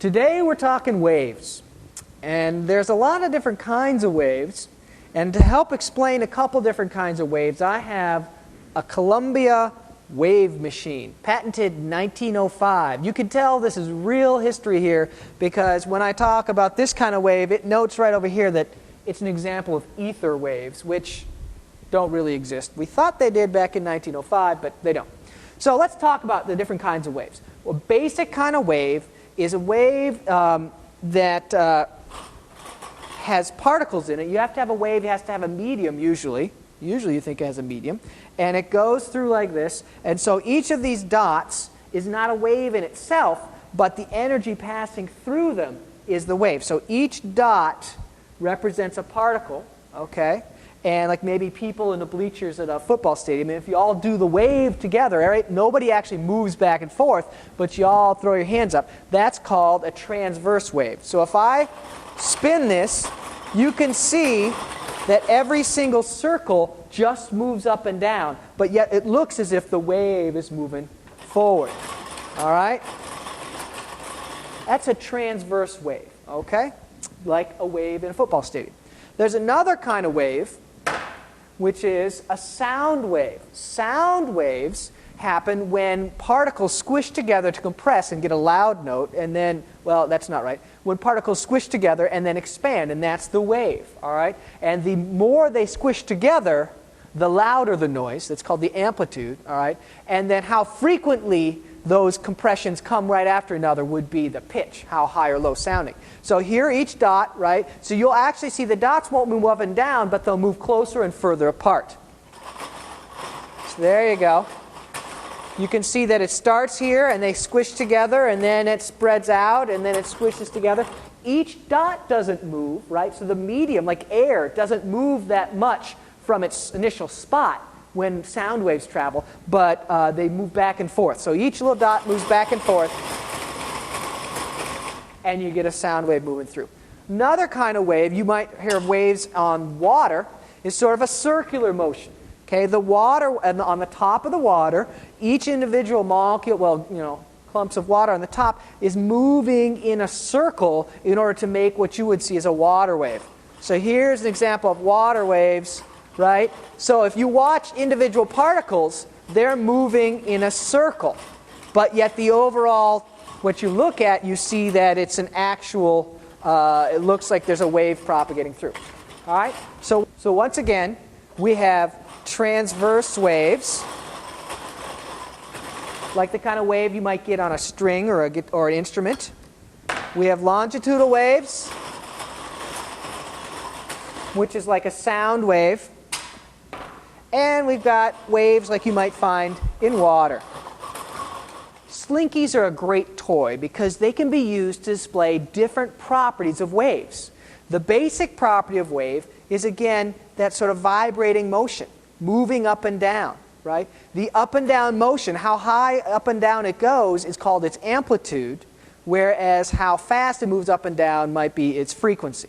Today we're talking waves, and there's a lot of different kinds of waves, and to help explain a couple different kinds of waves, I have a Columbia wave machine, patented 1905. You can tell this is real history here because when I talk about this kind of wave, it notes right over here that it's an example of ether waves, which don't really exist. We thought they did back in 1905, but they don't. So let's talk about the different kinds of waves. Well, a basic kind of wave is a wave that has particles in it. You have to have a wave, it has to have a medium usually. Usually you think it has a medium. And it goes through like this. And so each of these dots is not a wave in itself, but the energy passing through them is the wave. So each dot represents a particle, okay? And like maybe people in the bleachers at a football stadium, if you all do the wave together, right, nobody actually moves back and forth, but you all throw your hands up. That's called a transverse wave. So if I spin this, you can see that every single circle just moves up and down, but yet it looks as if the wave is moving forward. All right? That's a transverse wave, okay? Like a wave in a football stadium. There's another kind of wave, which is a sound wave. Sound waves happen when particles squish together to compress and get a loud note, and then, well, that's not right. When particles squish together and then expand, and that's the wave, all right? And the more they squish together, the louder the noise. That's called the amplitude, all right? And then how frequently those compressions come right after another would be the pitch, how high or low sounding. So here each dot, right? So you'll actually see the dots won't move up and down, but they'll move closer and further apart. So there you go. You can see that it starts here and they squish together and then it spreads out and then it squishes together. Each dot doesn't move, right? So the medium, like air, doesn't move that much from its initial spot when sound waves travel, but they move back and forth. So each little dot moves back and forth, and you get a sound wave moving through. Another kind of wave, you might hear waves on water, is sort of a circular motion. Okay, the water, and on the top of the water, each individual molecule, well, you know, clumps of water on the top, is moving in a circle in order to make what you would see as a water wave. So here's an example of water waves. Right? So if you watch individual particles, they're moving in a circle. But yet the overall, what you look at, you see that it's an actual, it looks like there's a wave propagating through. All right? So once again, we have transverse waves, like the kind of wave you might get on a string or an instrument. We have longitudinal waves, which is like a sound wave. And we've got waves like you might find in water. Slinkies are a great toy because they can be used to display different properties of waves. The basic property of wave is, again, that sort of vibrating motion, moving up and down, right? The up and down motion, how high up and down it goes, is called its amplitude, whereas how fast it moves up and down might be its frequency.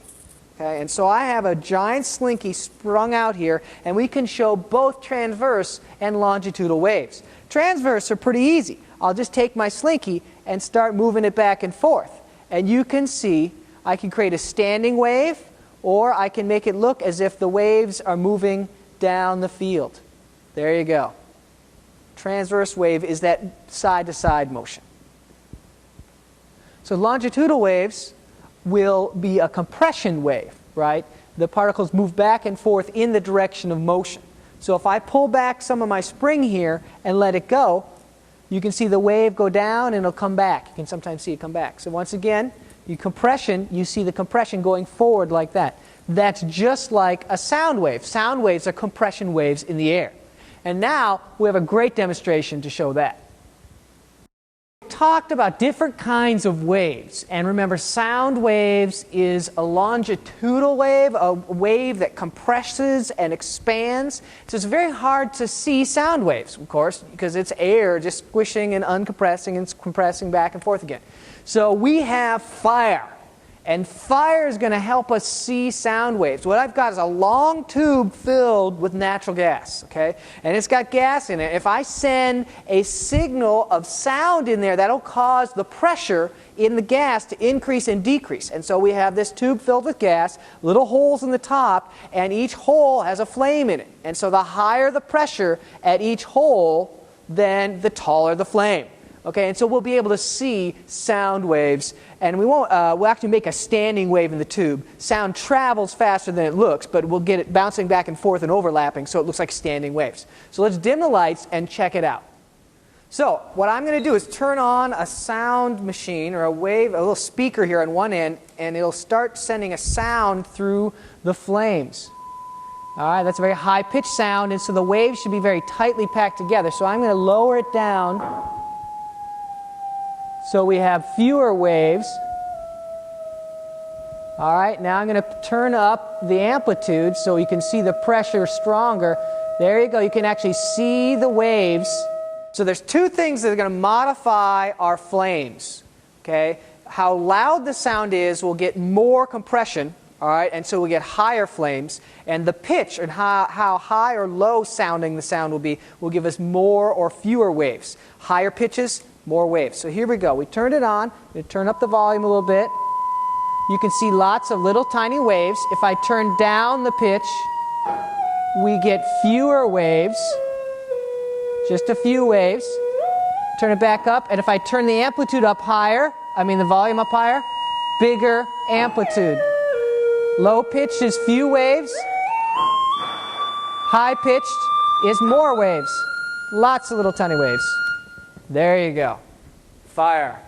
Okay, and so I have a giant slinky sprung out here, and we can show both transverse and longitudinal waves. Transverse are pretty easy. I'll just take my slinky and start moving it back and forth. And you can see I can create a standing wave, or I can make it look as if the waves are moving down the field. There you go. Transverse wave is that side-to-side motion. So longitudinal waves will be a compression wave, right? The particles move back and forth in the direction of motion. So if I pull back some of my spring here and let it go, you can see the wave go down and it'll come back. You can sometimes see it come back. So once again, you see the compression going forward like that. That's just like a sound wave. Sound waves are compression waves in the air. And now we have a great demonstration to show that. Talked about different kinds of waves, and remember, sound waves is a longitudinal wave, a wave that compresses and expands. So it's very hard to see sound waves, of course, because it's air just squishing and uncompressing and compressing back and forth again. So we have fire. And fire is going to help us see sound waves. What I've got is a long tube filled with natural gas, okay? And it's got gas in it. If I send a signal of sound in there, that'll cause the pressure in the gas to increase and decrease. And so we have this tube filled with gas, little holes in the top, and each hole has a flame in it. And so the higher the pressure at each hole, then the taller the flame. Okay, and so we'll be able to see sound waves, and we won't. We'll actually make a standing wave in the tube. Sound travels faster than it looks, but we'll get it bouncing back and forth and overlapping, so it looks like standing waves. So let's dim the lights and check it out. So what I'm going to do is turn on a sound machine or a little speaker here on one end, and it'll start sending a sound through the flames. All right, that's a very high-pitched sound, and so the waves should be very tightly packed together. So I'm going to lower it down so we have fewer waves. All right, now I'm going to turn up the amplitude so you can see the pressure stronger. There you go. You can actually see the waves. So there's two things that are going to modify our flames. Okay, how loud the sound is will get more compression. All right, and so we get higher flames, and the pitch and how high or low sounding the sound will give us more or fewer waves. Higher pitches, more waves. So here we go. We turned it on. We turn up the volume a little bit. You can see lots of little tiny waves. If I turn down the pitch, we get fewer waves. Just a few waves. Turn it back up, and if I turn the amplitude up higher, the volume up higher, bigger amplitude. Low pitch is few waves. High pitched is more waves. Lots of little tiny waves. There you go. Fire.